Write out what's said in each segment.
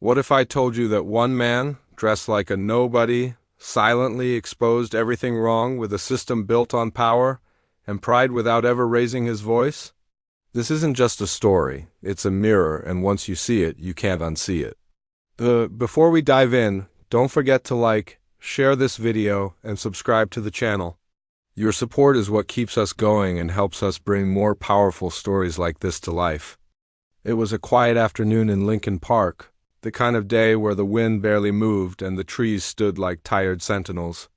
What if I told you that one man, dressed like a nobody, silently exposed everything wrong with a system built on power and pride without ever raising his voice? This isn't just a story, it's a mirror, and once you see it, you can't unsee it. Before we dive in, don't forget to like, share this video, and subscribe to the channel. Your support is what keeps us going and helps us bring more powerful stories like this to life. It was a quiet afternoon in Lincoln Park, the kind of day where the wind barely moved and the trees stood like tired sentinels.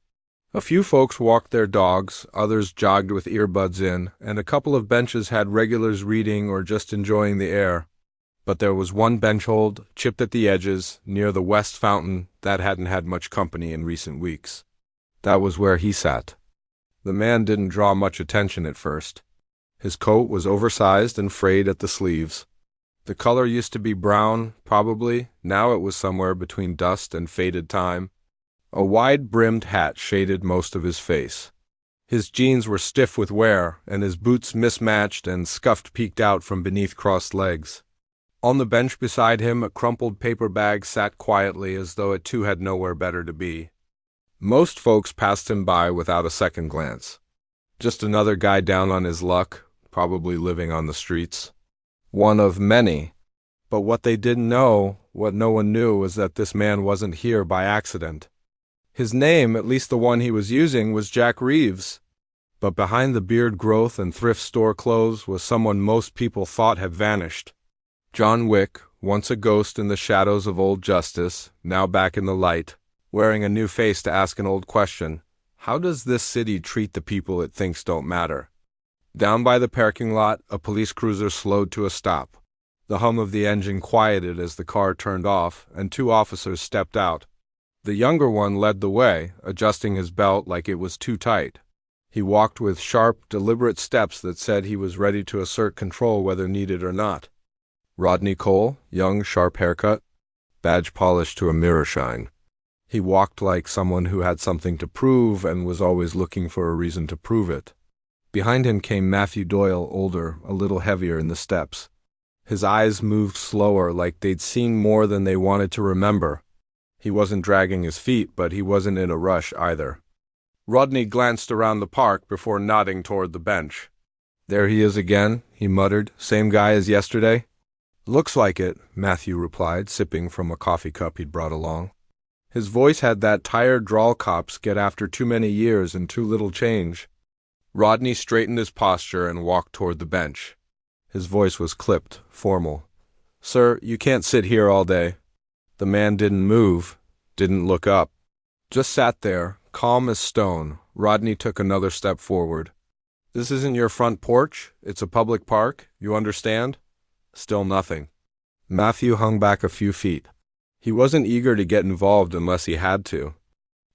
A few folks walked their dogs, others jogged with earbuds in, and a couple of benches had regulars reading or just enjoying the air. But there was one bench hold, chipped at the edges, near the west fountain, that hadn't had much company in recent weeks. That was where he sat. The man didn't draw much attention at first. His coat was oversized and frayed at the sleeves. The color used to be brown, probably. Now it was somewhere between dust and faded time. A wide-brimmed hat shaded most of his face. His jeans were stiff with wear, and his boots mismatched and scuffed peeked out from beneath crossed legs. On the bench beside him, a crumpled paper bag sat quietly as though it too had nowhere better to be. Most folks passed him by without a second glance. Just another guy down on his luck, probably living on the streets. One of many. But what they didn't know, what no one knew, was that this man wasn't here by accident. His name, at least the one he was using, was Jack Reeves. But behind the beard growth and thrift store clothes was someone most people thought had vanished. John Wick, once a ghost in the shadows of old justice, now back in the light, wearing a new face to ask an old question. How does this city treat the people it thinks don't matter? Down by the parking lot, a police cruiser slowed to a stop. The hum of the engine quieted as the car turned off, and two officers stepped out. The younger one led the way, adjusting his belt like it was too tight. He walked with sharp, deliberate steps that said he was ready to assert control whether needed or not. Rodney Cole, young, sharp haircut, badge polished to a mirror shine. He walked like someone who had something to prove and was always looking for a reason to prove it. Behind him came Matthew Doyle, older, a little heavier in the steps. His eyes moved slower, like they'd seen more than they wanted to remember. He wasn't dragging his feet, but he wasn't in a rush either. Rodney glanced around the park before nodding toward the bench. "There he is again," he muttered. "Same guy as yesterday?" "Looks like it," Matthew replied, sipping from a coffee cup he'd brought along. His voice had that tired drawl cops get after too many years and too little change. Rodney straightened his posture and walked toward the bench. His voice was clipped, formal. "Sir, you can't sit here all day." The man didn't move, didn't look up. Just sat there, calm as stone. Rodney took another step forward. "This isn't your front porch. It's a public park. You understand?" Still nothing. Matthew hung back a few feet. He wasn't eager to get involved unless he had to.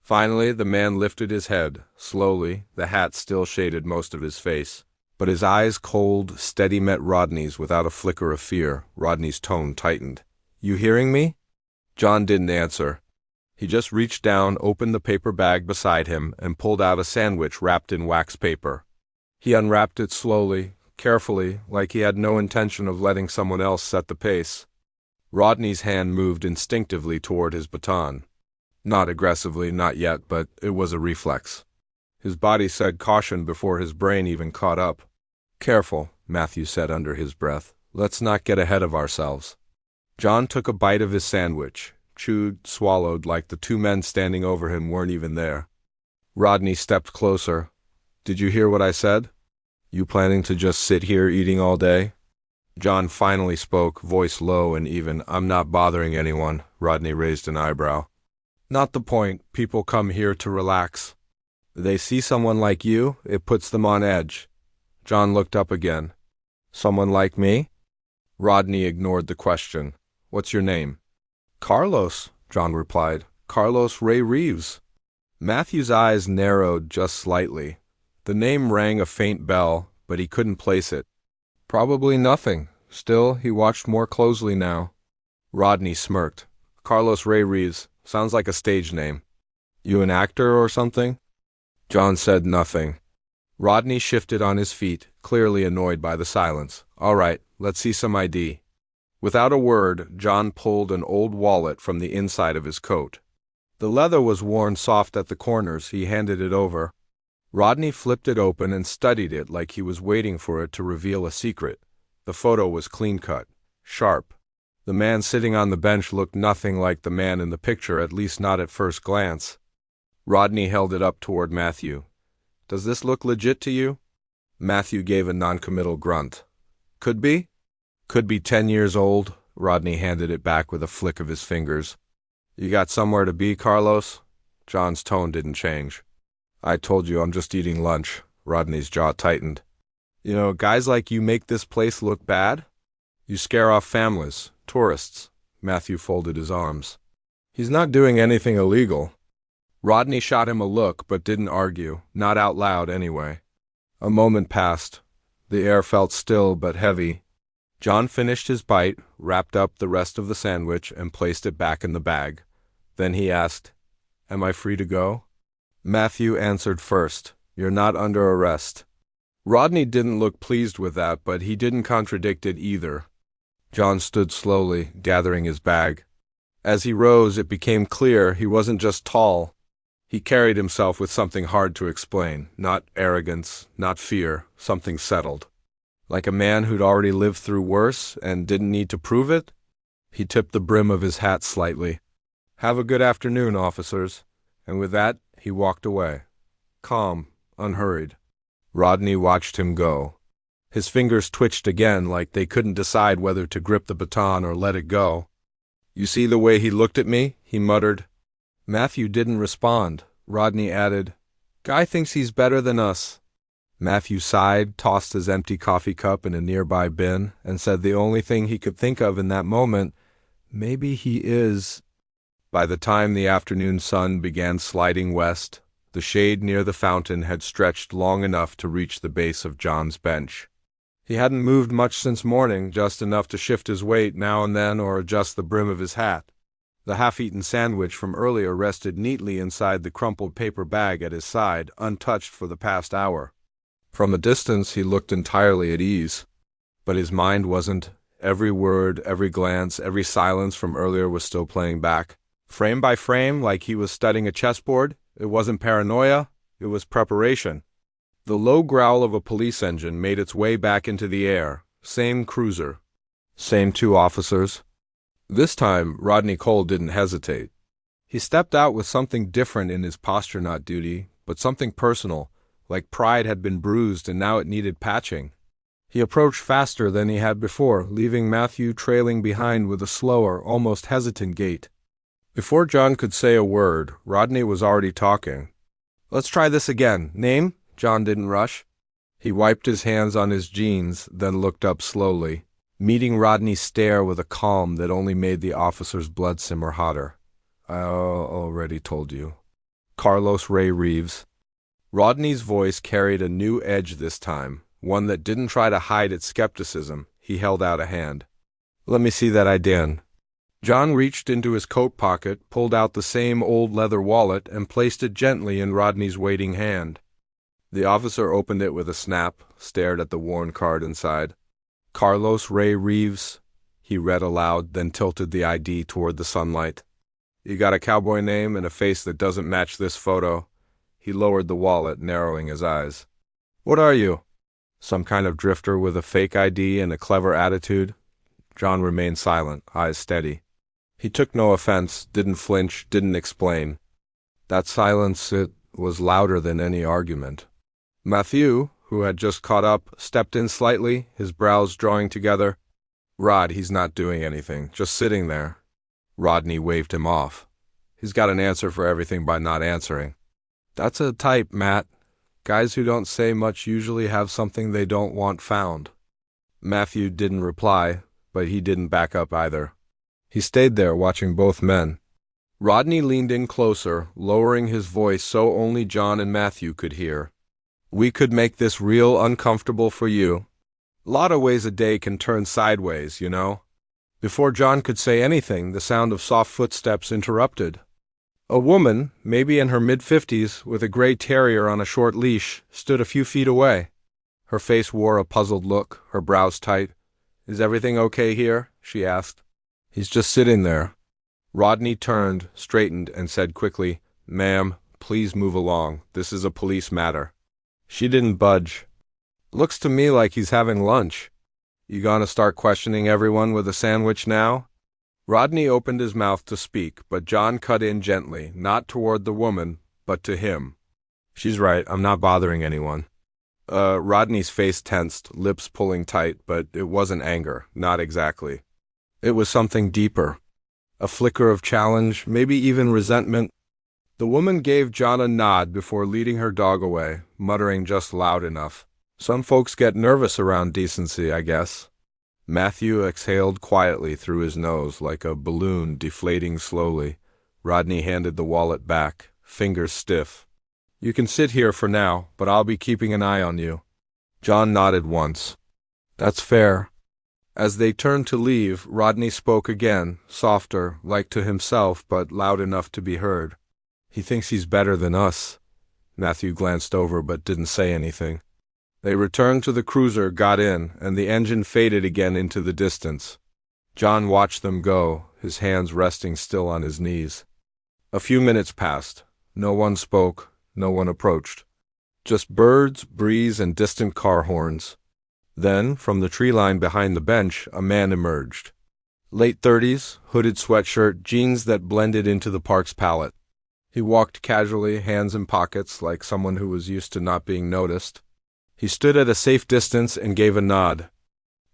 Finally, the man lifted his head, slowly. The hat still shaded most of his face. But his eyes, cold, steady, met Rodney's without a flicker of fear. Rodney's tone tightened. "You hearing me?" John didn't answer. He just reached down, opened the paper bag beside him, and pulled out a sandwich wrapped in wax paper. He unwrapped it slowly, carefully, like he had no intention of letting someone else set the pace. Rodney's hand moved instinctively toward his baton. Not aggressively, not yet, but it was a reflex. His body said caution before his brain even caught up. "Careful," Matthew said under his breath. "Let's not get ahead of ourselves." John took a bite of his sandwich, chewed, swallowed like the two men standing over him weren't even there. Rodney stepped closer. "Did you hear what I said? You planning to just sit here eating all day?" John finally spoke, voice low and even. "I'm not bothering anyone." Rodney raised an eyebrow. "Not the point. People come here to relax. They see someone like you, it puts them on edge." John looked up again. "Someone like me?" Rodney ignored the question. "What's your name?" "Carlos," John replied. "Carlos Ray Reeves." Matthew's eyes narrowed just slightly. The name rang a faint bell, but he couldn't place it. "Probably nothing." Still, he watched more closely now. Rodney smirked. "Carlos Ray Reeves. Sounds like a stage name. You an actor or something?" John said nothing. Rodney shifted on his feet, clearly annoyed by the silence. "All right, let's see some ID." Without a word, John pulled an old wallet from the inside of his coat. The leather was worn soft at the corners. He handed it over. Rodney flipped it open and studied it like he was waiting for it to reveal a secret. The photo was clean-cut, sharp. The man sitting on the bench looked nothing like the man in the picture, at least not at first glance. Rodney held it up toward Matthew. "Does this look legit to you?" Matthew gave a noncommittal grunt. "Could be. Could be 10 years old." Rodney handed it back with a flick of his fingers. "You got somewhere to be, Carlos?" John's tone didn't change. "I told you I'm just eating lunch." Rodney's jaw tightened. "You know, guys like you make this place look bad. You scare off families, tourists." Matthew folded his arms. "He's not doing anything illegal." Rodney shot him a look but didn't argue, not out loud anyway. A moment passed. The air felt still but heavy. John finished his bite, wrapped up the rest of the sandwich, and placed it back in the bag. Then he asked, "Am I free to go?" Matthew answered first, "You're not under arrest." Rodney didn't look pleased with that, but he didn't contradict it either. John stood slowly, gathering his bag. As he rose, it became clear he wasn't just tall. He carried himself with something hard to explain, not arrogance, not fear, something settled. Like a man who'd already lived through worse and didn't need to prove it. He tipped the brim of his hat slightly. "Have a good afternoon, officers." And with that, he walked away. Calm, unhurried. Rodney watched him go. His fingers twitched again like they couldn't decide whether to grip the baton or let it go. "You see the way he looked at me?" he muttered. Matthew didn't respond. Rodney added, "Guy thinks he's better than us." Matthew sighed, tossed his empty coffee cup in a nearby bin, and said the only thing he could think of in that moment, "Maybe he is." By the time the afternoon sun began sliding west, the shade near the fountain had stretched long enough to reach the base of John's bench. He hadn't moved much since morning, just enough to shift his weight now and then or adjust the brim of his hat. The half-eaten sandwich from earlier rested neatly inside the crumpled paper bag at his side, untouched for the past hour. From a distance he looked entirely at ease. But his mind wasn't. Every word, every glance, every silence from earlier was still playing back. Frame by frame, like he was studying a chessboard. It wasn't paranoia, it was preparation. The low growl of a police engine made its way back into the air. Same cruiser. Same 2 officers. This time, Rodney Cole didn't hesitate. He stepped out with something different in his posture, not duty, but something personal, like pride had been bruised and now it needed patching. He approached faster than he had before, leaving Matthew trailing behind with a slower, almost hesitant gait. Before John could say a word, Rodney was already talking. "Let's try this again. Name?" John didn't rush. He wiped his hands on his jeans, then looked up slowly, meeting Rodney's stare with a calm that only made the officer's blood simmer hotter. "I already told you." "Carlos Ray Reeves." Rodney's voice carried a new edge this time, one that didn't try to hide its skepticism. He held out a hand. "Let me see that ID." John reached into his coat pocket, pulled out the same old leather wallet, and placed it gently in Rodney's waiting hand. The officer opened it with a snap, stared at the worn card inside. "Carlos Ray Reeves," he read aloud, then tilted the ID toward the sunlight. "You got a cowboy name and a face that doesn't match this photo." He lowered the wallet, narrowing his eyes. "What are you? Some kind of drifter with a fake ID and a clever attitude?" John remained silent, eyes steady. He took no offense, didn't flinch, didn't explain. That silence, it was louder than any argument. Matthew, who had just caught up, stepped in slightly, his brows drawing together. "Rod, he's not doing anything, just sitting there." Rodney waved him off. "He's got an answer for everything by not answering." "That's a type, Matt. Guys who don't say much usually have something they don't want found." Matthew didn't reply, but he didn't back up either. He stayed there watching both men. Rodney leaned in closer, lowering his voice so only John and Matthew could hear. "We could make this real uncomfortable for you. Lot of ways a day can turn sideways, you know." Before John could say anything, the sound of soft footsteps interrupted. A woman, maybe in her mid-50s, with a gray terrier on a short leash, stood a few feet away. Her face wore a puzzled look, her brows tight. "Is everything okay here?" she asked. He's just sitting there. Rodney turned, straightened, and said quickly, "Ma'am, please move along. This is a police matter." She didn't budge. "Looks to me like he's having lunch. You gonna start questioning everyone with a sandwich now?" Rodney opened his mouth to speak, but John cut in gently, not toward the woman, but to him. "She's right, I'm not bothering anyone." Rodney's face tensed, lips pulling tight, but it wasn't anger, not exactly. It was something deeper. A flicker of challenge, maybe even resentment. The woman gave John a nod before leading her dog away, muttering just loud enough. "Some folks get nervous around decency, I guess." Matthew exhaled quietly through his nose like a balloon deflating slowly. Rodney handed the wallet back, fingers stiff. "You can sit here for now, but I'll be keeping an eye on you." John nodded once. "That's fair." As they turned to leave, Rodney spoke again, softer, like to himself, but loud enough to be heard. "He thinks he's better than us." Matthew glanced over but didn't say anything. They returned to the cruiser, got in, and the engine faded again into the distance. John watched them go, his hands resting still on his knees. A few minutes passed. No one spoke, no one approached. Just birds, breeze, and distant car horns. Then, from the tree line behind the bench, a man emerged. Late 30s, hooded sweatshirt, jeans that blended into the park's palette. He walked casually, hands in pockets, like someone who was used to not being noticed. He stood at a safe distance and gave a nod.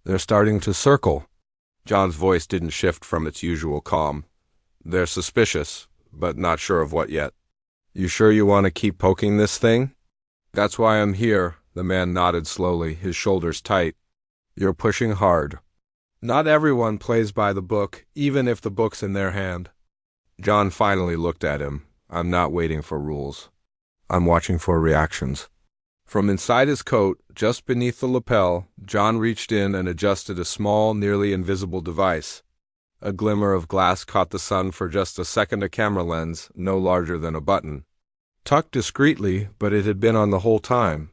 "They're starting to circle." John's voice didn't shift from its usual calm. "They're suspicious, but not sure of what yet." "You sure you want to keep poking this thing?" "That's why I'm here." The man nodded slowly, his shoulders tight. "You're pushing hard." "Not everyone plays by the book, even if the book's in their hand." John finally looked at him. "I'm not waiting for rules. I'm watching for reactions." From inside his coat, just beneath the lapel, John reached in and adjusted a small, nearly invisible device. A glimmer of glass caught the sun for just a second, a camera lens, no larger than a button. Tucked discreetly, but it had been on the whole time.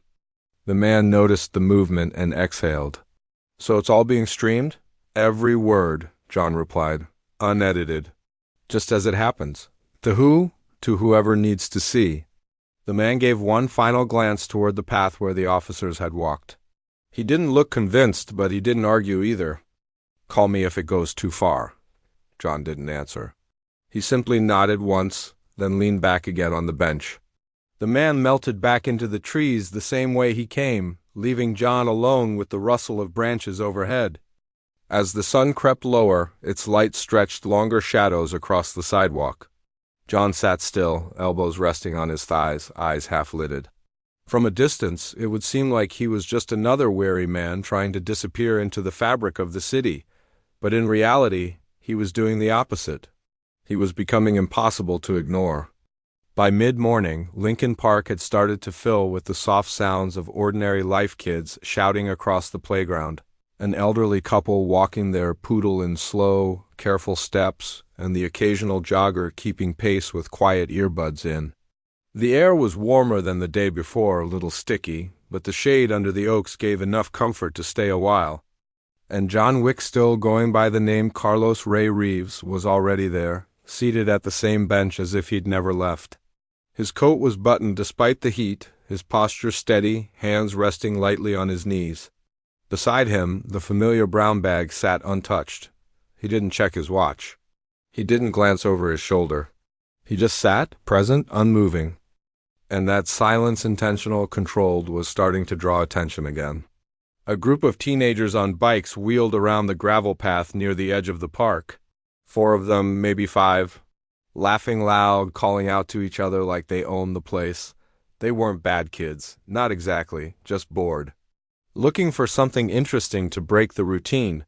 The man noticed the movement and exhaled. "So it's all being streamed?" "Every word," John replied, "unedited. Just as it happens. To who? To whoever needs to see." The man gave one final glance toward the path where the officers had walked. He didn't look convinced, but he didn't argue either. "Call me if it goes too far." John didn't answer. He simply nodded once, then leaned back again on the bench. The man melted back into the trees the same way he came, leaving John alone with the rustle of branches overhead. As the sun crept lower, its light stretched longer shadows across the sidewalk. John sat still, elbows resting on his thighs, eyes half-lidded. From a distance, it would seem like he was just another weary man trying to disappear into the fabric of the city, but in reality, he was doing the opposite. He was becoming impossible to ignore. By mid-morning, Lincoln Park had started to fill with the soft sounds of ordinary life kids shouting across the playground, an elderly couple walking their poodle in slow, careful steps, and the occasional jogger keeping pace with quiet earbuds in. The air was warmer than the day before, a little sticky, but the shade under the oaks gave enough comfort to stay a while. And John Wick, still going by the name Carlos Ray Reeves, was already there, seated at the same bench as if he'd never left. His coat was buttoned despite the heat, his posture steady, hands resting lightly on his knees. Beside him, the familiar brown bag sat untouched. He didn't check his watch. He didn't glance over his shoulder. He just sat, present, unmoving. And that silence, intentional, controlled, was starting to draw attention again. A group of teenagers on bikes wheeled around the gravel path near the edge of the park. 4 of them, maybe 5. Laughing loud, calling out to each other like they owned the place. They weren't bad kids, not exactly, just bored. Looking for something interesting to break the routine.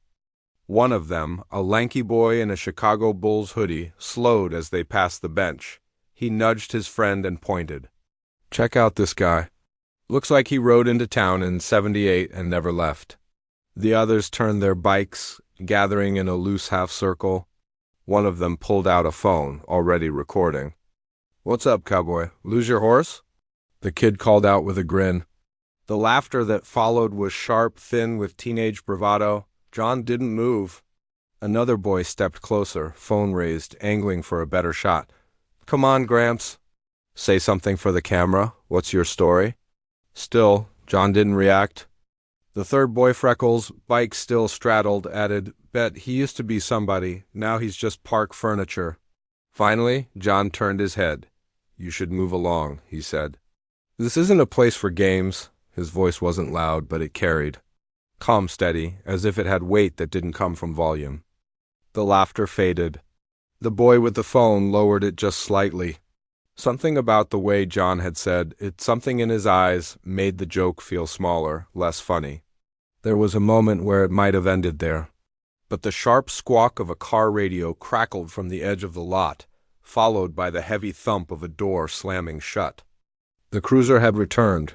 One of them, a lanky boy in a Chicago Bulls hoodie, slowed as they passed the bench. He nudged his friend and pointed. "Check out this guy. Looks like he rode into town in '78 and never left." The others turned their bikes, gathering in a loose half-circle. One of them pulled out a phone, already recording. "What's up, cowboy? Lose your horse?" The kid called out with a grin. The laughter that followed was sharp, thin with teenage bravado. John didn't move. Another boy stepped closer, phone raised, angling for a better shot. "Come on, Gramps. Say something for the camera. What's your story?" Still, John didn't react. The third boy, Freckles, bike still straddled, added, "Bet he used to be somebody. Now he's just park furniture." Finally, John turned his head. "You should move along," he said. "This isn't a place for games." His voice wasn't loud, but it carried. Calm, steady, as if it had weight that didn't come from volume. The laughter faded. The boy with the phone lowered it just slightly. Something about the way John had said it, something in his eyes, made the joke feel smaller, less funny. There was a moment where it might have ended there. But the sharp squawk of a car radio crackled from the edge of the lot, followed by the heavy thump of a door slamming shut. The cruiser had returned.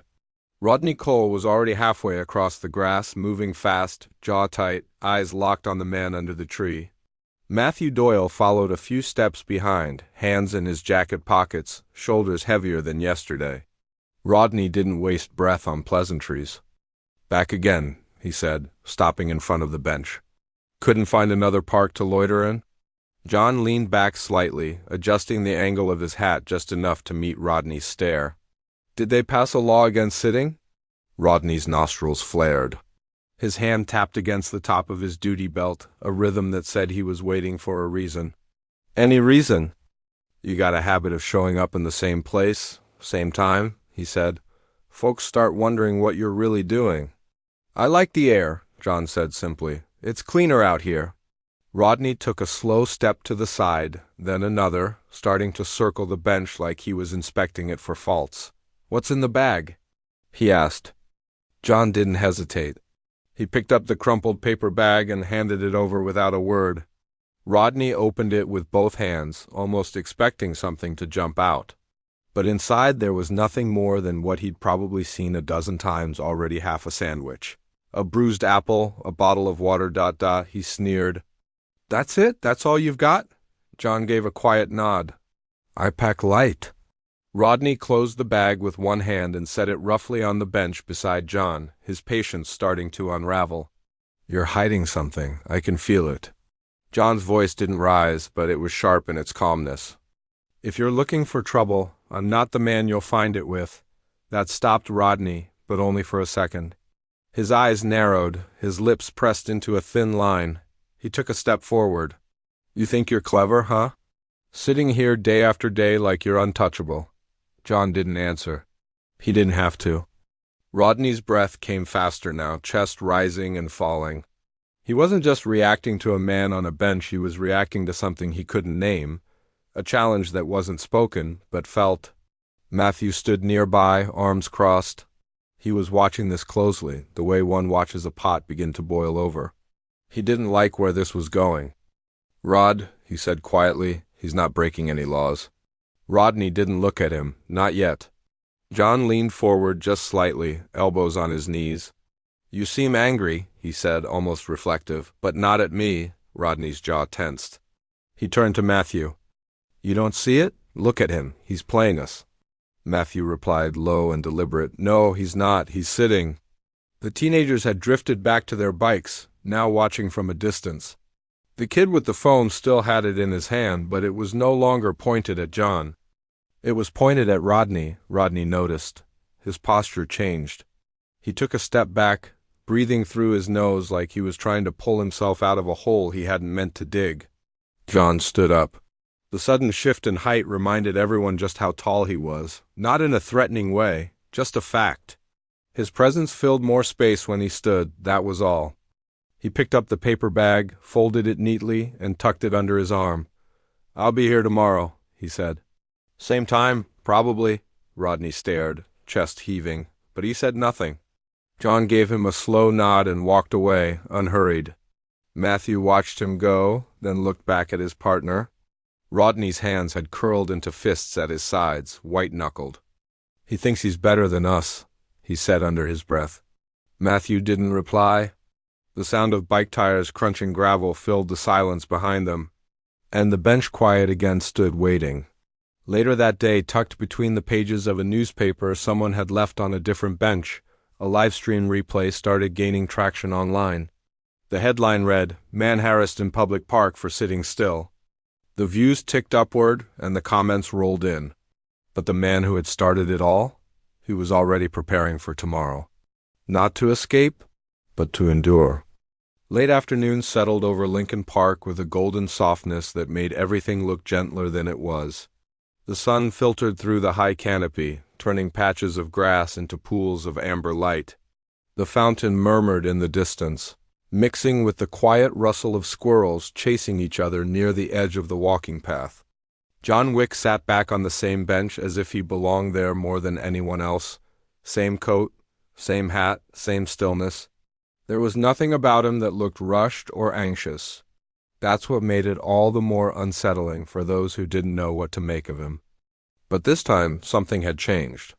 Rodney Cole was already halfway across the grass, moving fast, jaw tight, eyes locked on the man under the tree. Matthew Doyle followed a few steps behind, hands in his jacket pockets, shoulders heavier than yesterday. Rodney didn't waste breath on pleasantries. "Back again," he said, stopping in front of the bench. "Couldn't find another park to loiter in?" John leaned back slightly, adjusting the angle of his hat just enough to meet Rodney's stare. "Did they pass a law against sitting?" Rodney's nostrils flared. His hand tapped against the top of his duty belt, a rhythm that said he was waiting for a reason. "Any reason?" "You got a habit of showing up in the same place, same time," he said. "Folks start wondering what you're really doing." "I like the air," John said simply. "It's cleaner out here." Rodney took a slow step to the side, then another, starting to circle the bench like he was inspecting it for faults. "What's in the bag?" he asked. John didn't hesitate. He picked up the crumpled paper bag and handed it over without a word. Rodney opened it with both hands, almost expecting something to jump out. But inside there was nothing more than what he'd probably seen a dozen times already: half a sandwich. A bruised apple, a bottle of water, ... He sneered. "That's it? That's all you've got?" John gave a quiet nod. "I pack light." Rodney closed the bag with one hand and set it roughly on the bench beside John, his patience starting to unravel. "You're hiding something. I can feel it." John's voice didn't rise, but it was sharp in its calmness. "If you're looking for trouble, I'm not the man you'll find it with." That stopped Rodney, but only for a second. His eyes narrowed, his lips pressed into a thin line. He took a step forward. "You think you're clever, huh? Sitting here day after day like you're untouchable." John didn't answer. He didn't have to. Rodney's breath came faster now, chest rising and falling. He wasn't just reacting to a man on a bench, he was reacting to something he couldn't name, a challenge that wasn't spoken, but felt. Matthew stood nearby, arms crossed. He was watching this closely, the way one watches a pot begin to boil over. He didn't like where this was going. "Rod," he said quietly, "he's not breaking any laws." Rodney didn't look at him, not yet. John leaned forward just slightly, elbows on his knees. "You seem angry," he said, almost reflective, "but not at me." Rodney's jaw tensed. He turned to Matthew. "You don't see it? Look at him. He's playing us." Matthew replied, low and deliberate, "No, he's not. He's sitting." The teenagers had drifted back to their bikes, now watching from a distance. The kid with the phone still had it in his hand, but it was no longer pointed at John. It was pointed at Rodney, Rodney noticed. His posture changed. He took a step back, breathing through his nose like he was trying to pull himself out of a hole he hadn't meant to dig. John stood up. The sudden shift in height reminded everyone just how tall he was, not in a threatening way, just a fact. His presence filled more space when he stood, that was all. He picked up the paper bag, folded it neatly, and tucked it under his arm. "I'll be here tomorrow," he said. "Same time, probably." Rodney stared, chest heaving, but he said nothing. John gave him a slow nod and walked away, unhurried. Matthew watched him go, then looked back at his partner. Rodney's hands had curled into fists at his sides, white-knuckled. "He thinks he's better than us," he said under his breath. Matthew didn't reply. The sound of bike tires crunching gravel filled the silence behind them, and the bench quiet again stood waiting. Later that day, tucked between the pages of a newspaper someone had left on a different bench, a live stream replay started gaining traction online. The headline read, "Man harassed in public park for sitting still." The views ticked upward and the comments rolled in. But the man who had started it all? He was already preparing for tomorrow. Not to escape, but to endure. Late afternoon settled over Lincoln Park with a golden softness that made everything look gentler than it was. The sun filtered through the high canopy, turning patches of grass into pools of amber light. The fountain murmured in the distance, mixing with the quiet rustle of squirrels chasing each other near the edge of the walking path. John Wick sat back on the same bench as if he belonged there more than anyone else. Same coat, same hat, same stillness. There was nothing about him that looked rushed or anxious. That's what made it all the more unsettling for those who didn't know what to make of him. But this time, something had changed.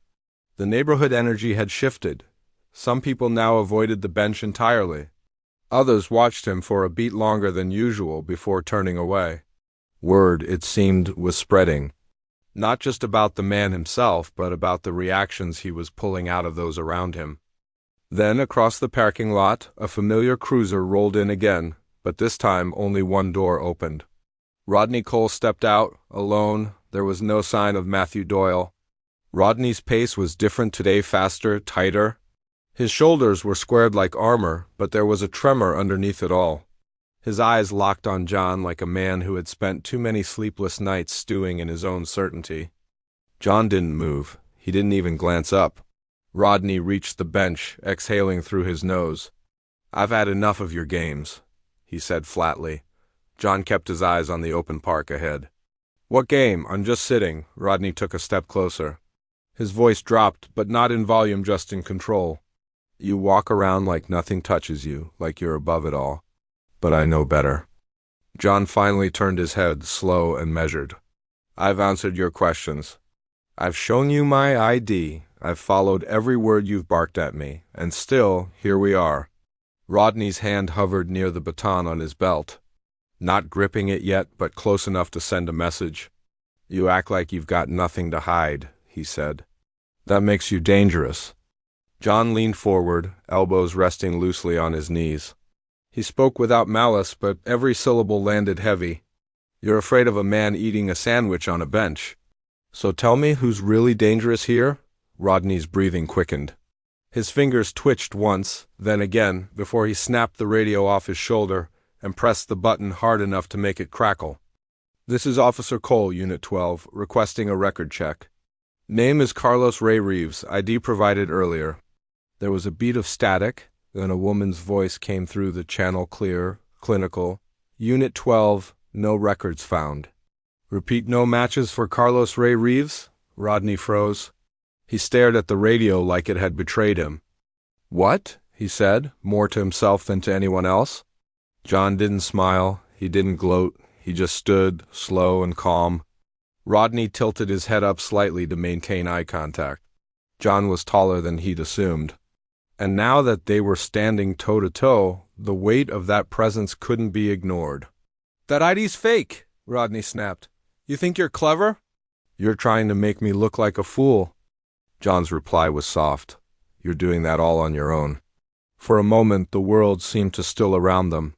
The neighborhood energy had shifted. Some people now avoided the bench entirely. Others watched him for a beat longer than usual before turning away. Word, it seemed, was spreading. Not just about the man himself, but about the reactions he was pulling out of those around him. Then, across the parking lot, a familiar cruiser rolled in again, but this time only one door opened. Rodney Cole stepped out, alone. There was no sign of Matthew Doyle. Rodney's pace was different today, faster, tighter. His shoulders were squared like armor, but there was a tremor underneath it all. His eyes locked on John like a man who had spent too many sleepless nights stewing in his own certainty. John didn't move. He didn't even glance up. Rodney reached the bench, exhaling through his nose. "I've had enough of your games," he said flatly. John kept his eyes on the open park ahead. "What game? I'm just sitting." Rodney took a step closer. His voice dropped, but not in volume, just in control. "You walk around like nothing touches you, like you're above it all. But I know better." John finally turned his head, slow and measured. "I've answered your questions. I've shown you my ID. I've followed every word you've barked at me, and still, here we are." Rodney's hand hovered near the baton on his belt. Not gripping it yet, but close enough to send a message. "You act like you've got nothing to hide," he said. "That makes you dangerous." John leaned forward, elbows resting loosely on his knees. He spoke without malice, but every syllable landed heavy. "You're afraid of a man eating a sandwich on a bench. So tell me who's really dangerous here?" Rodney's breathing quickened. His fingers twitched once, then again, before he snapped the radio off his shoulder and pressed the button hard enough to make it crackle. "This is Officer Cole, Unit 12, requesting a record check. Name is Carlos Ray Reeves, ID provided earlier." There was a beat of static. Then a woman's voice came through the channel, clear, clinical. "Unit 12, no records found." "Repeat, no matches for Carlos Ray Reeves?" Rodney froze. He stared at the radio like it had betrayed him. "What?" he said, more to himself than to anyone else. John didn't smile. He didn't gloat. He just stood, slow and calm. Rodney tilted his head up slightly to maintain eye contact. John was taller than he'd assumed. And now that they were standing toe-to-toe, the weight of that presence couldn't be ignored. "That ID's fake," Rodney snapped. "You think you're clever?" "You're trying to make me look like a fool." John's reply was soft. "You're doing that all on your own." For a moment, the world seemed to still around them.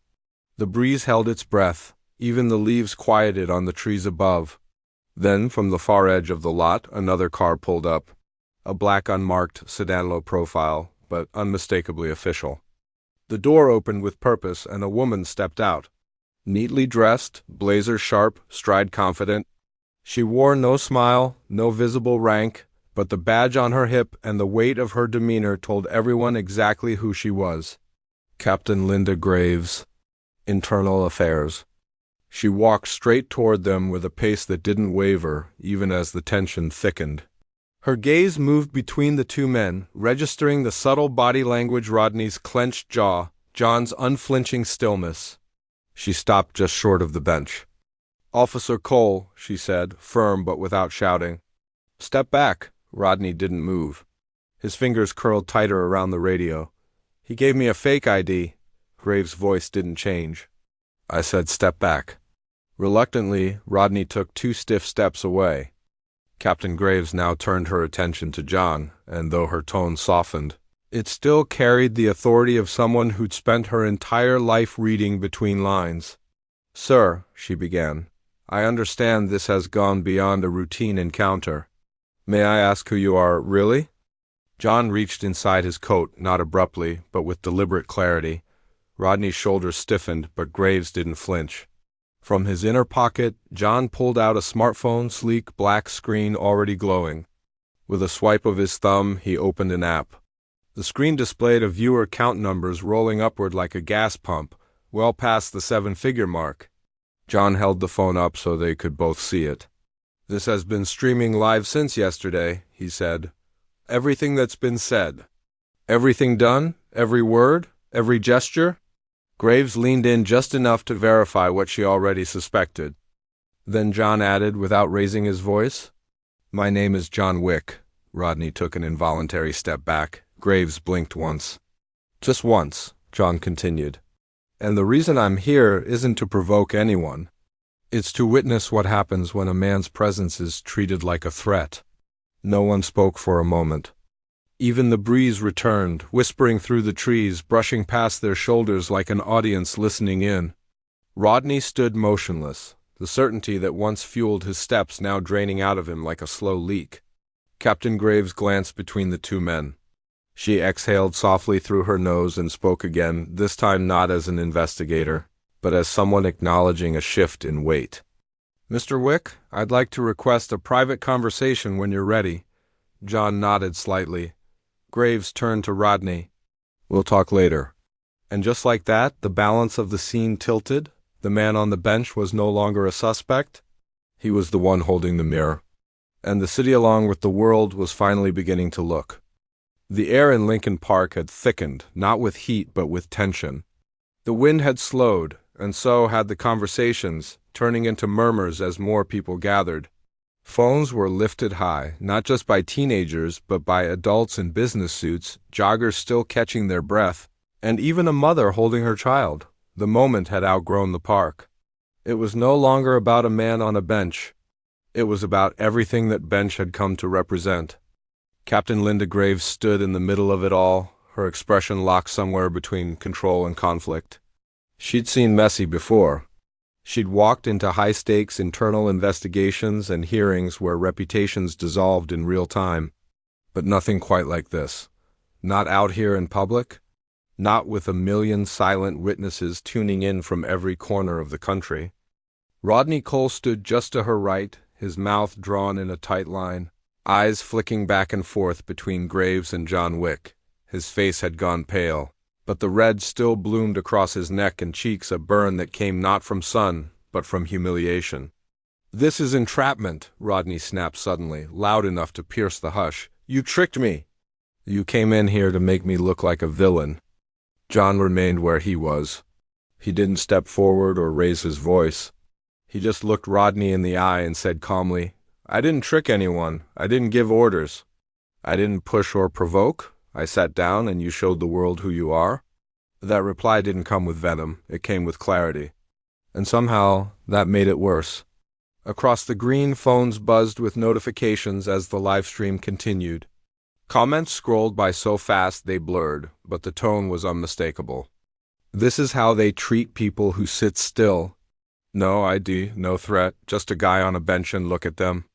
The breeze held its breath. Even the leaves quieted on the trees above. Then, from the far edge of the lot, another car pulled up. A black unmarked sedan low profile, but unmistakably official. The door opened with purpose, and a woman stepped out. Neatly dressed, blazer sharp, stride confident. She wore no smile, no visible rank, but the badge on her hip and the weight of her demeanor told everyone exactly who she was. Captain Linda Graves, Internal Affairs. She walked straight toward them with a pace that didn't waver, even as the tension thickened. Her gaze moved between the two men, registering the subtle body language, Rodney's clenched jaw, John's unflinching stillness. She stopped just short of the bench. "Officer Cole," she said, firm but without shouting. "Step back." Rodney didn't move. His fingers curled tighter around the radio. "He gave me a fake ID." Graves' voice didn't change. "I said step back." Reluctantly, Rodney took 2 stiff steps away. Captain Graves now turned her attention to John, and though her tone softened, It still carried the authority of someone who'd spent her entire life reading between lines. "Sir," she began, "I understand this has gone beyond a routine encounter. May I ask who you are, really?" John reached inside his coat, not abruptly, but with deliberate clarity. Rodney's shoulders stiffened, but Graves didn't flinch. From his inner pocket, John pulled out a smartphone, sleek black screen already glowing. With a swipe of his thumb, he opened an app. The screen displayed a viewer count numbers rolling upward like a gas pump, well past the 7-figure mark. John held the phone up so they could both see it. "This has been streaming live since yesterday," he said. "Everything that's been said. Everything done? Every word? Every gesture?" Graves leaned in just enough to verify what she already suspected. Then John added, without raising his voice, "My name is John Wick." Rodney took an involuntary step back. Graves blinked once. "Just once," John continued. "And the reason I'm here isn't to provoke anyone. It's to witness what happens when a man's presence is treated like a threat." No one spoke for a moment. Even the breeze returned, whispering through the trees, brushing past their shoulders like an audience listening in. Rodney stood motionless, the certainty that once fueled his steps now draining out of him like a slow leak. Captain Graves glanced between the two men. She exhaled softly through her nose and spoke again, this time not as an investigator, but as someone acknowledging a shift in weight. "Mr. Wick, I'd like to request a private conversation when you're ready." John nodded slightly. Graves turned to Rodney. "We'll talk later." And just like that, the balance of the scene tilted. The man on the bench was no longer a suspect. He was the one holding the mirror. And the city, along with the world, was finally beginning to look. The air in Lincoln Park had thickened, not with heat but with tension. The wind had slowed, and so had the conversations, turning into murmurs as more people gathered. Phones were lifted high, not just by teenagers, but by adults in business suits, joggers still catching their breath, and even a mother holding her child. The moment had outgrown the park. It was no longer about a man on a bench. It was about everything that bench had come to represent. Captain Linda Graves stood in the middle of it all, her expression locked somewhere between control and conflict. She'd seen messy before. She'd walked into high-stakes internal investigations and hearings where reputations dissolved in real time. But nothing quite like this. Not out here in public. Not with a million silent witnesses tuning in from every corner of the country. Rodney Cole stood just to her right, his mouth drawn in a tight line, eyes flicking back and forth between Graves and John Wick. His face had gone pale, but the red still bloomed across his neck and cheeks, a burn that came not from sun, but from humiliation. "This is entrapment," Rodney snapped suddenly, loud enough to pierce the hush. "You tricked me. You came in here to make me look like a villain." John remained where he was. He didn't step forward or raise his voice. He just looked Rodney in the eye and said calmly, "I didn't trick anyone. I didn't give orders. I didn't push or provoke. I sat down and you showed the world who you are." That reply didn't come with venom. It came with clarity. And somehow that made it worse. Across the green, phones buzzed with notifications as the live stream continued. Comments scrolled by so fast they blurred, but the tone was unmistakable. "This is how they treat people who sit still. No ID, no threat, just a guy on a bench and look at them."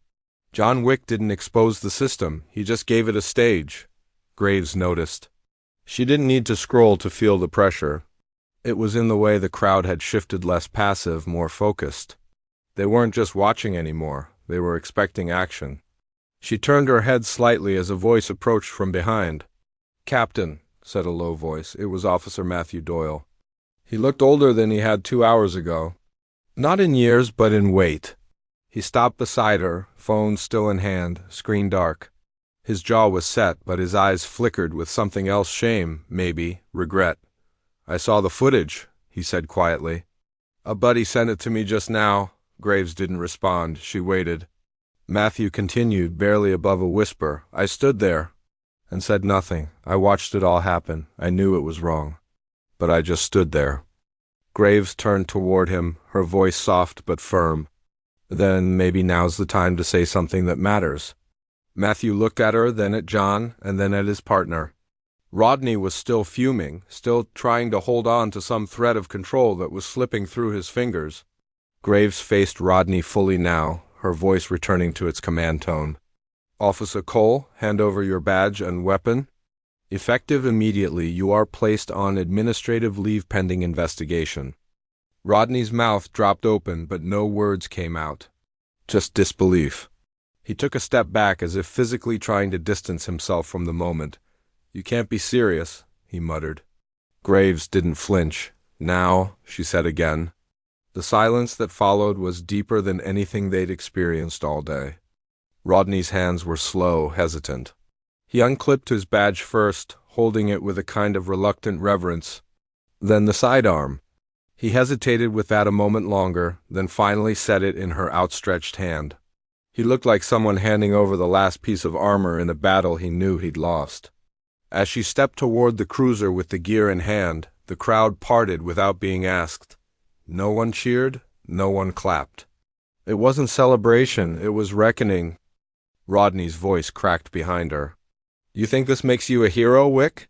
John Wick didn't expose the system, he just gave it a stage. Graves noticed. She didn't need to scroll to feel the pressure. It was in the way the crowd had shifted, less passive, more focused. They weren't just watching anymore, they were expecting action. She turned her head slightly as a voice approached from behind. "Captain," said a low voice. It was Officer Matthew Doyle. He looked older than he had 2 hours ago. Not in years, but in weight. He stopped beside her, phone still in hand, screen dark. His jaw was set, but his eyes flickered with something else, shame, maybe, regret. "I saw the footage," he said quietly. "A buddy sent it to me just now." Graves didn't respond. She waited. Matthew continued, barely above a whisper. "I stood there and said nothing. I watched it all happen. I knew it was wrong. But I just stood there." Graves turned toward him, her voice soft but firm. "Then maybe now's the time to say something that matters." Matthew looked at her, then at John, and then at his partner. Rodney was still fuming, still trying to hold on to some thread of control that was slipping through his fingers. Graves faced Rodney fully now, her voice returning to its command tone. "Officer Cole, hand over your badge and weapon. Effective immediately, you are placed on administrative leave pending investigation." Rodney's mouth dropped open, but no words came out. Just disbelief. He took a step back as if physically trying to distance himself from the moment. "You can't be serious," he muttered. Graves didn't flinch. "Now," she said again. The silence that followed was deeper than anything they'd experienced all day. Rodney's hands were slow, hesitant. He unclipped his badge first, holding it with a kind of reluctant reverence. Then the sidearm. He hesitated with that a moment longer, then finally set it in her outstretched hand. He looked like someone handing over the last piece of armor in a battle he knew he'd lost. As she stepped toward the cruiser with the gear in hand, the crowd parted without being asked. No one cheered, no one clapped. It wasn't celebration, it was reckoning. Rodney's voice cracked behind her. "You think this makes you a hero, Wick?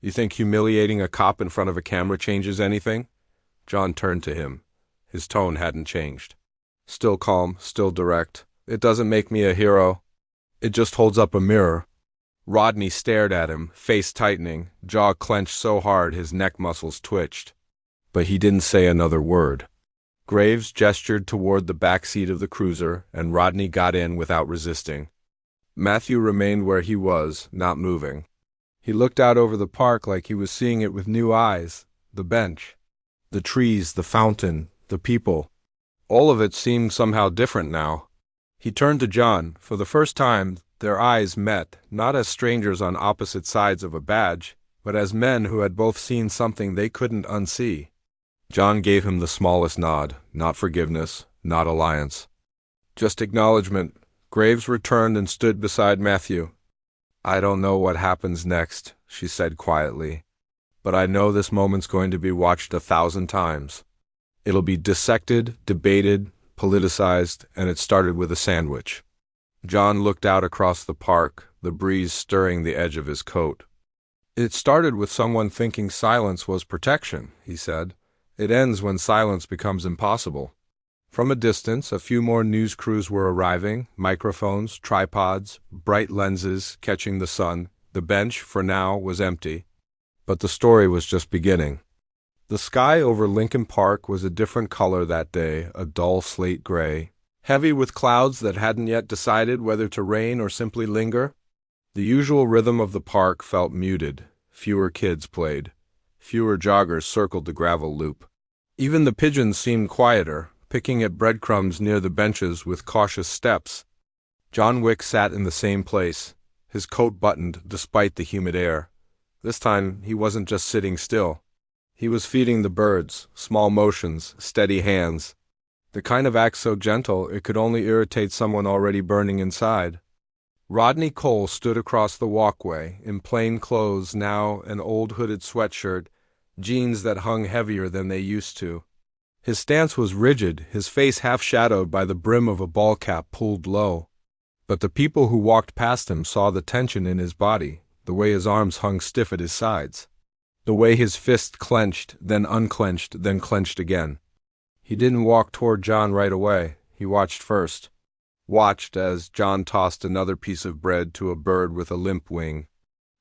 You think humiliating a cop in front of a camera changes anything?" John turned to him. His tone hadn't changed. Still calm, still direct. "It doesn't make me a hero. It just holds up a mirror." Rodney stared at him, face tightening, jaw clenched so hard his neck muscles twitched. But he didn't say another word. Graves gestured toward the back seat of the cruiser, and Rodney got in without resisting. Matthew remained where he was, not moving. He looked out over the park like he was seeing it with new eyes. The bench, the trees, the fountain, the people. All of it seemed somehow different now. He turned to John. For the first time, their eyes met, not as strangers on opposite sides of a badge, but as men who had both seen something they couldn't unsee. John gave him the smallest nod, not forgiveness, not alliance. Just acknowledgement. Graves returned and stood beside Matthew. "I don't know what happens next," she said quietly, "but I know this moment's going to be watched 1,000 times. It'll be dissected, debated, politicized, and it started with a sandwich." John looked out across the park, the breeze stirring the edge of his coat. "It started with someone thinking silence was protection," he said. "It ends when silence becomes impossible." From a distance, a few more news crews were arriving, microphones, tripods, bright lenses catching the sun. The bench, for now, was empty. But the story was just beginning. The sky over Lincoln Park was a different color that day, a dull slate gray, heavy with clouds that hadn't yet decided whether to rain or simply linger. The usual rhythm of the park felt muted. Fewer kids played. Fewer joggers circled the gravel loop. Even the pigeons seemed quieter, picking at breadcrumbs near the benches with cautious steps. John Wick sat in the same place, his coat buttoned despite the humid air. This time he wasn't just sitting still. He was feeding the birds, small motions, steady hands. The kind of act so gentle it could only irritate someone already burning inside. Rodney Cole stood across the walkway, in plain clothes now, an old hooded sweatshirt, jeans that hung heavier than they used to. His stance was rigid, his face half-shadowed by the brim of a ball cap pulled low. But the people who walked past him saw the tension in his body, the way his arms hung stiff at his sides, the way his fist clenched, then unclenched, then clenched again. He didn't walk toward John right away. He watched first. Watched as John tossed another piece of bread to a bird with a limp wing.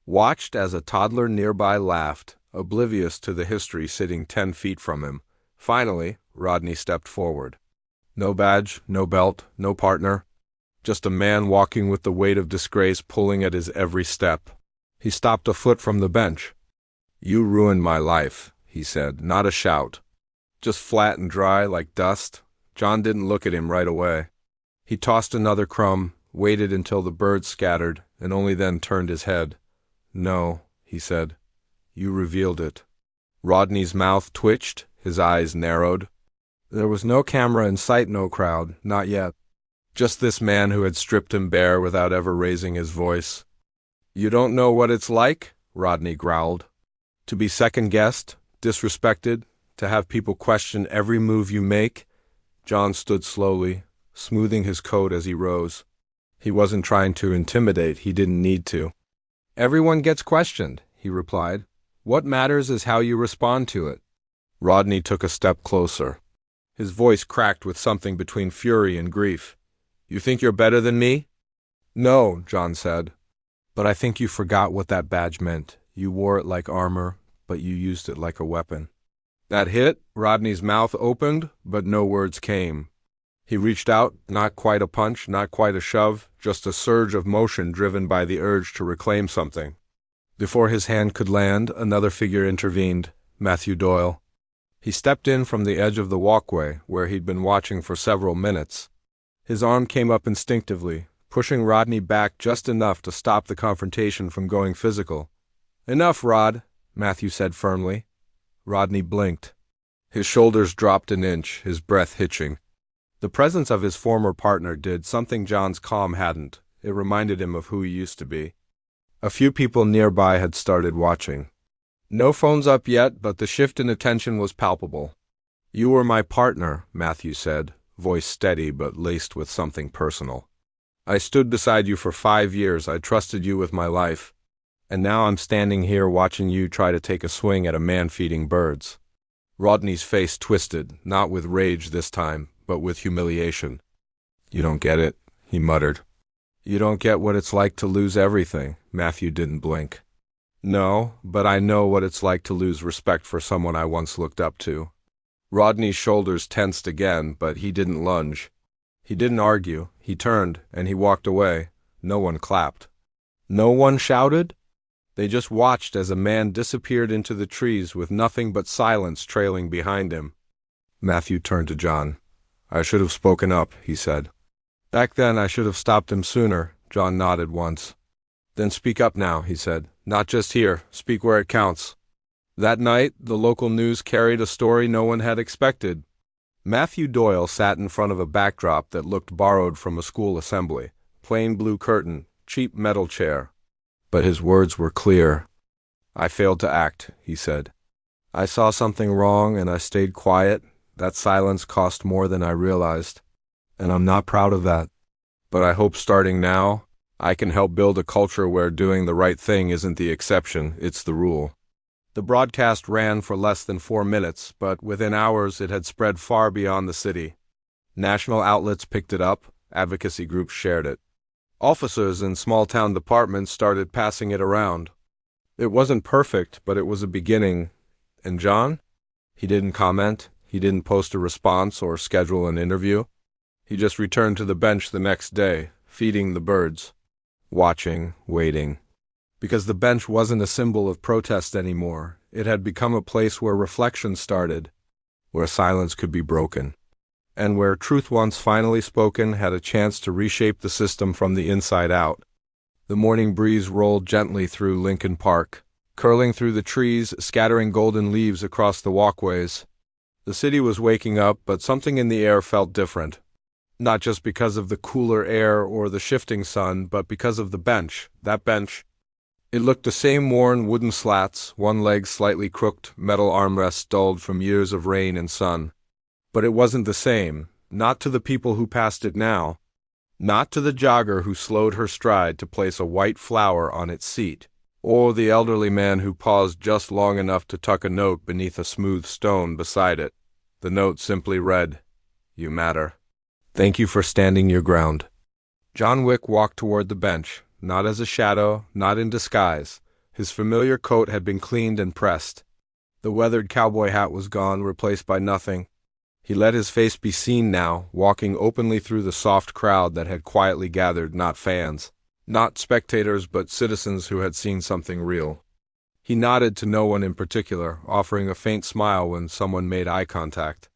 Watched as a toddler nearby laughed, oblivious to the history sitting 10 feet from him. Finally, Rodney stepped forward. No badge, no belt, no partner. Just a man walking with the weight of disgrace pulling at his every step. He stopped a foot from the bench. "You ruined my life," he said, not a shout. Just flat and dry like dust. John didn't look at him right away. He tossed another crumb, waited until the birds scattered, and only then turned his head. "No," he said. "You revealed it." Rodney's mouth twitched, his eyes narrowed. There was no camera in sight, no crowd, not yet. Just this man who had stripped him bare without ever raising his voice. "You don't know what it's like?" Rodney growled. "To be second-guessed, disrespected, to have people question every move you make?" John stood slowly, smoothing his coat as he rose. He wasn't trying to intimidate, he didn't need to. "Everyone gets questioned," he replied. What matters is how you respond to it. Rodney took a step closer. His voice cracked with something between fury and grief. You think you're better than me? No, John said. But I think you forgot what that badge meant. You wore it like armor, but you used it like a weapon. That hit, Rodney's mouth opened, but no words came. He reached out, not quite a punch, not quite a shove, just a surge of motion driven by the urge to reclaim something. Before his hand could land, another figure intervened, Matthew Doyle. He stepped in from the edge of the walkway, where he'd been watching for several minutes. His arm came up instinctively, pushing Rodney back just enough to stop the confrontation from going physical. Enough, Rod, Matthew said firmly. Rodney blinked. His shoulders dropped an inch, his breath hitching. The presence of his former partner did something John's calm hadn't. It reminded him of who he used to be. A few people nearby had started watching. No phones up yet, but the shift in attention was palpable. You were my partner, Matthew said, voice steady but laced with something personal. I stood beside you for 5 years. I trusted you with my life. And now I'm standing here watching you try to take a swing at a man feeding birds. Rodney's face twisted, not with rage this time, but with humiliation. You don't get it, he muttered. You don't get what it's like to lose everything. Matthew didn't blink. No, but I know what it's like to lose respect for someone I once looked up to. Rodney's shoulders tensed again, but he didn't lunge. He didn't argue. He turned, and he walked away. No one clapped. No one shouted? They just watched as a man disappeared into the trees with nothing but silence trailing behind him. Matthew turned to John. I should have spoken up, he said. Back then I should have stopped him sooner, John nodded once. Then speak up now, he said. Not just here, speak where it counts. That night, the local news carried a story no one had expected. Matthew Doyle sat in front of a backdrop that looked borrowed from a school assembly. Plain blue curtain, cheap metal chair. But his words were clear. I failed to act, he said. I saw something wrong and I stayed quiet. That silence cost more than I realized. And I'm not proud of that. But I hope starting now, I can help build a culture where doing the right thing isn't the exception, it's the rule. The broadcast ran for less than 4 minutes, but within hours it had spread far beyond the city. National outlets picked it up, advocacy groups shared it. Officers in small-town departments started passing it around. It wasn't perfect, but it was a beginning. And John? He didn't comment. He didn't post a response or schedule an interview. He just returned to the bench the next day, feeding the birds. Watching, waiting. Because the bench wasn't a symbol of protest anymore. It had become a place where reflection started, where silence could be broken, and where truth once finally spoken had a chance to reshape the system from the inside out. The morning breeze rolled gently through Lincoln Park, curling through the trees, scattering golden leaves across the walkways. The city was waking up, but something in the air felt different. Not just because of the cooler air or the shifting sun, but because of the bench, that bench. It looked the same worn wooden slats, one leg slightly crooked, metal armrests dulled from years of rain and sun. But it wasn't the same, not to the people who passed it now, not to the jogger who slowed her stride to place a white flower on its seat, or the elderly man who paused just long enough to tuck a note beneath a smooth stone beside it. The note simply read, "You matter. Thank you for standing your ground." John Wick walked toward the bench, not as a shadow, not in disguise. His familiar coat had been cleaned and pressed. The weathered cowboy hat was gone, replaced by nothing. He let his face be seen now, walking openly through the soft crowd that had quietly gathered, not fans, not spectators, but citizens who had seen something real. He nodded to no one in particular, offering a faint smile when someone made eye contact.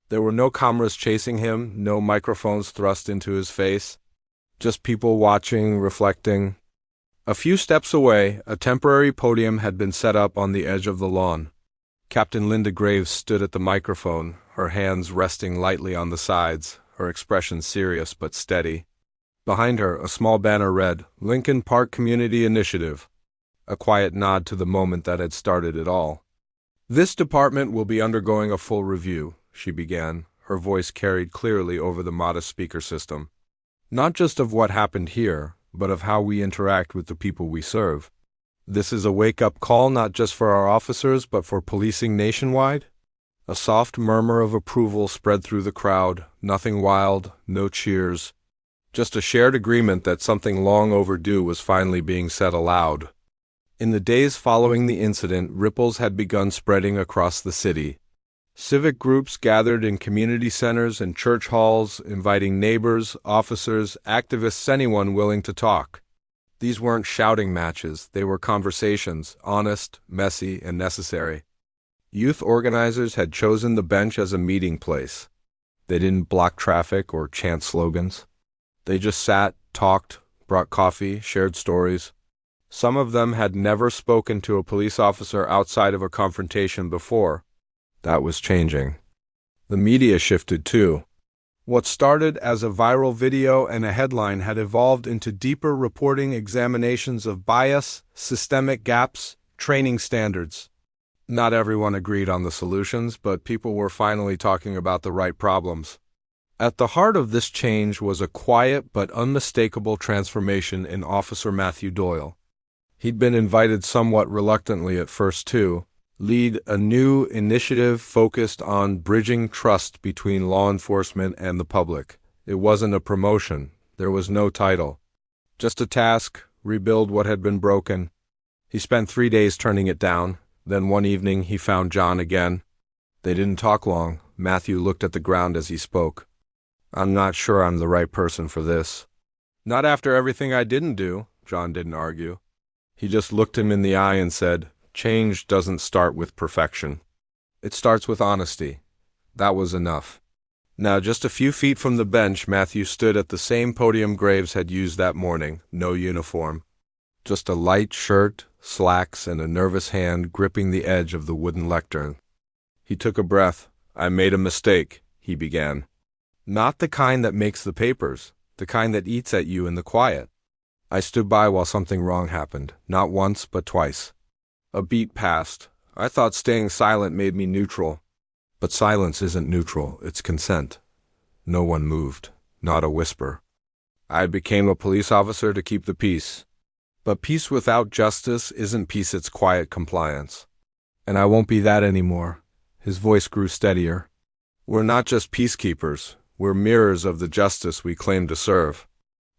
There were no cameras chasing him, no microphones thrust into his face. Just people watching, reflecting. A few steps away, a temporary podium had been set up on the edge of the lawn. Captain Linda Graves stood at the microphone, her hands resting lightly on the sides, her expression serious but steady. Behind her, a small banner read, "Lincoln Park Community Initiative," a quiet nod to the moment that had started it all. "This department will be undergoing a full review," she began, her voice carried clearly over the modest speaker system. "Not just of what happened here, but of how we interact with the people we serve. This is a wake-up call not just for our officers but for policing nationwide? A soft murmur of approval spread through the crowd, nothing wild, no cheers. Just a shared agreement that something long overdue was finally being said aloud. In the days following the incident, ripples had begun spreading across the city. Civic groups gathered in community centers and church halls, inviting neighbors, officers, activists, anyone willing to talk. These weren't shouting matches, they were conversations, honest, messy, and necessary. Youth organizers had chosen the bench as a meeting place. They didn't block traffic or chant slogans. They just sat, talked, brought coffee, shared stories. Some of them had never spoken to a police officer outside of a confrontation before. That was changing. The media shifted too. What started as a viral video and a headline had evolved into deeper reporting, examinations of bias, systemic gaps, training standards. Not everyone agreed on the solutions, but people were finally talking about the right problems. At the heart of this change was a quiet but unmistakable transformation in Officer Matthew Doyle. He'd been invited somewhat reluctantly at first to lead a new initiative focused on bridging trust between law enforcement and the public. It wasn't a promotion. There was no title. Just a task, rebuild what had been broken. He spent 3 days turning it down. Then one evening he found John again. They didn't talk long. Matthew looked at the ground as he spoke. "I'm not sure I'm the right person for this." "Not after everything I didn't do," John didn't argue. He just looked him in the eye and said, "Change doesn't start with perfection. It starts with honesty." That was enough. Now, just a few feet from the bench, Matthew stood at the same podium Graves had used that morning. No uniform. Just a light shirt, slacks, and a nervous hand gripping the edge of the wooden lectern. He took a breath. "I made a mistake," he began. "Not the kind that makes the papers, the kind that eats at you in the quiet. I stood by while something wrong happened, not once but twice. A beat passed. I thought staying silent made me neutral. But silence isn't neutral, it's consent. No one moved, not a whisper. I became a police officer to keep the peace. But peace without justice isn't peace, it's quiet compliance. And I won't be that anymore." His voice grew steadier. "We're not just peacekeepers, we're mirrors of the justice we claim to serve.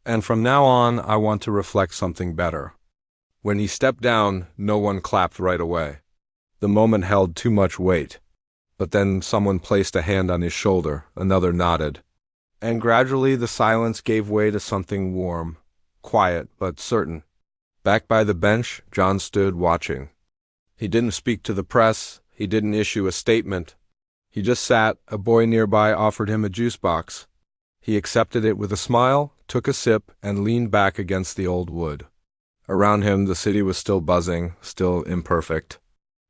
And from now on, I want to reflect something better." When he stepped down, no one clapped right away. The moment held too much weight. But then someone placed a hand on his shoulder, another nodded. And gradually the silence gave way to something warm, quiet but certain. Back by the bench, John stood watching. He didn't speak to the press, he didn't issue a statement. He just sat. A boy nearby offered him a juice box. He accepted it with a smile, took a sip, and leaned back against the old wood. Around him, the city was still buzzing, still imperfect,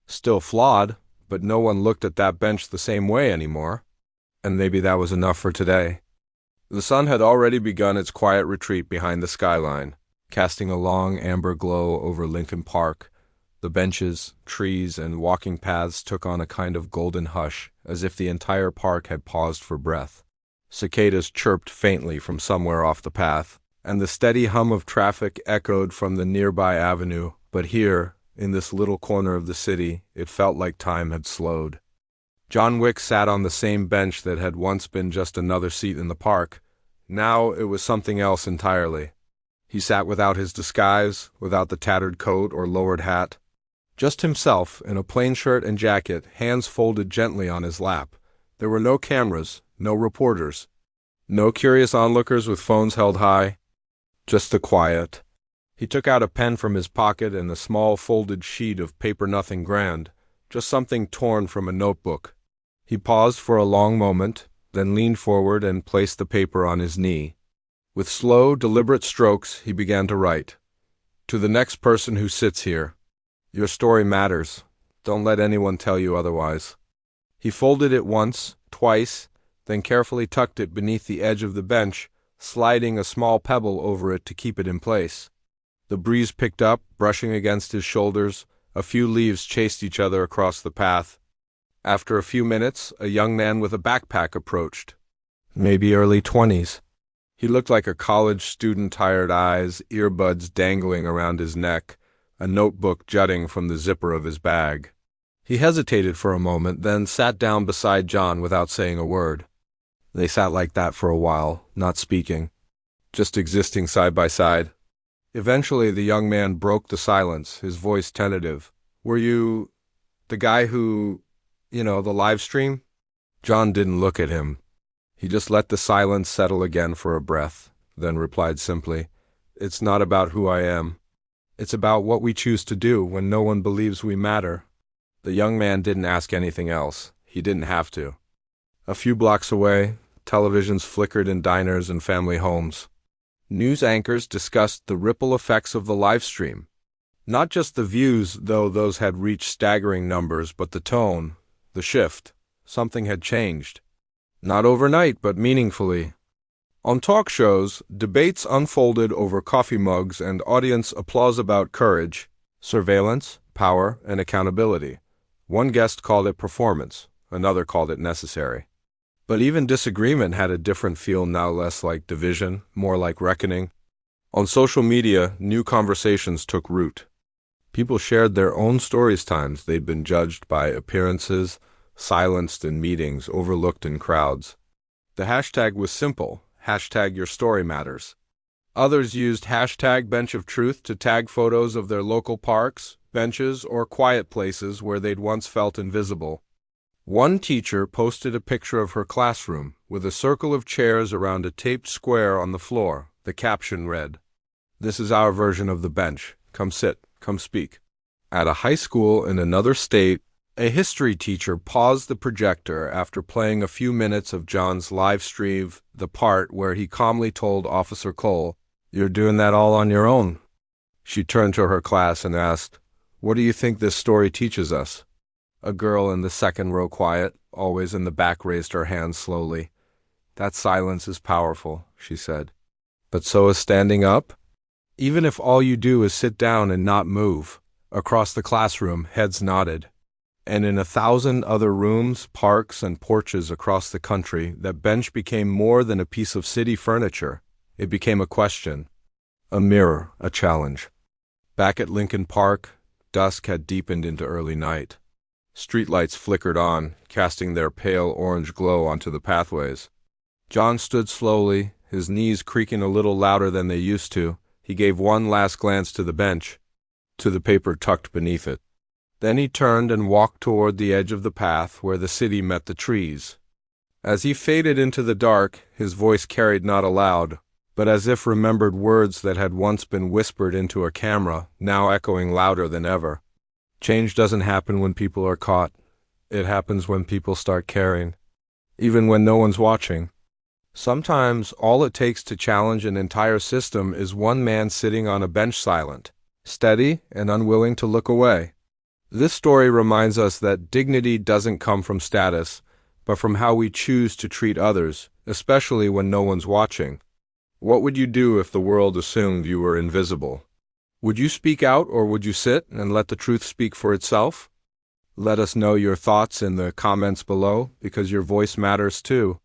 still flawed, but no one looked at that bench the same way anymore. And maybe that was enough for today. The sun had already begun its quiet retreat behind the skyline, casting a long amber glow over Lincoln Park. The benches, trees, and walking paths took on a kind of golden hush, as if the entire park had paused for breath. Cicadas chirped faintly from somewhere off the path, and the steady hum of traffic echoed from the nearby avenue. But here, in this little corner of the city, it felt like time had slowed. John Wick sat on the same bench that had once been just another seat in the park. Now it was something else entirely. He sat without his disguise, without the tattered coat or lowered hat. Just himself, in a plain shirt and jacket, hands folded gently on his lap. There were no cameras, no reporters, no curious onlookers with phones held high. Just the quiet. He took out a pen from his pocket and a small folded sheet of paper, nothing grand, just something torn from a notebook. He paused for a long moment, then leaned forward and placed the paper on his knee. With slow, deliberate strokes, he began to write. "To the next person who sits here. Your story matters. Don't let anyone tell you otherwise." He folded it once, twice, then carefully tucked it beneath the edge of the bench, sliding a small pebble over it to keep it in place. The breeze picked up, brushing against his shoulders. A few leaves chased each other across the path. After a few minutes, a young man with a backpack approached. Maybe early 20s. He looked like a college student, tired eyes, earbuds dangling around his neck, a notebook jutting from the zipper of his bag. He hesitated for a moment, then sat down beside John without saying a word. They sat like that for a while, not speaking, just existing side by side. Eventually, the young man broke the silence, his voice tentative. "Were you the guy who, the live stream?" John didn't look at him. He just let the silence settle again for a breath, then replied simply, "It's not about who I am. It's about what we choose to do when no one believes we matter." The young man didn't ask anything else. He didn't have to. A few blocks away, televisions flickered in diners and family homes. News anchors discussed the ripple effects of the live stream. Not just the views, though those had reached staggering numbers, but the tone, the shift. Something had changed. Not overnight, but meaningfully. On talk shows, debates unfolded over coffee mugs and audience applause about courage, surveillance, power, and accountability. One guest called it performance, another called it necessary. But even disagreement had a different feel now, less like division, more like reckoning. On social media, new conversations took root. People shared their own stories, times they'd been judged by appearances, silenced in meetings, overlooked in crowds. The hashtag was simple, #YourStoryMatters. Others used #BenchOfTruth to tag photos of their local parks, benches, or quiet places where they'd once felt invisible. One teacher posted a picture of her classroom with a circle of chairs around a taped square on the floor. The caption read, "This is our version of the bench. Come sit, come speak." At a high school in another state, a history teacher paused the projector after playing a few minutes of John's live stream, the part where he calmly told Officer Cole, "You're doing that all on your own." She turned to her class and asked, "What do you think this story teaches us?" A girl in the second row, quiet, always in the back, raised her hand slowly. "That silence is powerful," she said. "But so is standing up. Even if all you do is sit down and not move." Across the classroom, heads nodded. And in 1,000 other rooms, parks, and porches across the country, that bench became more than a piece of city furniture. It became a question, a mirror, a challenge. Back at Lincoln Park, dusk had deepened into early night. Streetlights flickered on, casting their pale orange glow onto the pathways. John stood slowly, his knees creaking a little louder than they used to. He gave one last glance to the bench, to the paper tucked beneath it. Then he turned and walked toward the edge of the path where the city met the trees. As he faded into the dark, his voice carried not aloud, but as if remembered words that had once been whispered into a camera, now echoing louder than ever. Change doesn't happen when people are caught. It happens when people start caring, even when no one's watching. Sometimes all it takes to challenge an entire system is one man sitting on a bench, silent, steady, and unwilling to look away. This story reminds us that dignity doesn't come from status, but from how we choose to treat others, especially when no one's watching. What would you do if the world assumed you were invisible? Would you speak out, or would you sit and let the truth speak for itself? Let us know your thoughts in the comments below, because your voice matters too.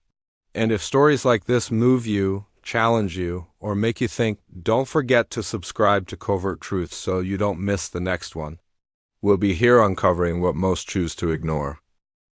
And if stories like this move you, challenge you, or make you think, don't forget to subscribe to Covert Truth so you don't miss the next one. We'll be here uncovering what most choose to ignore.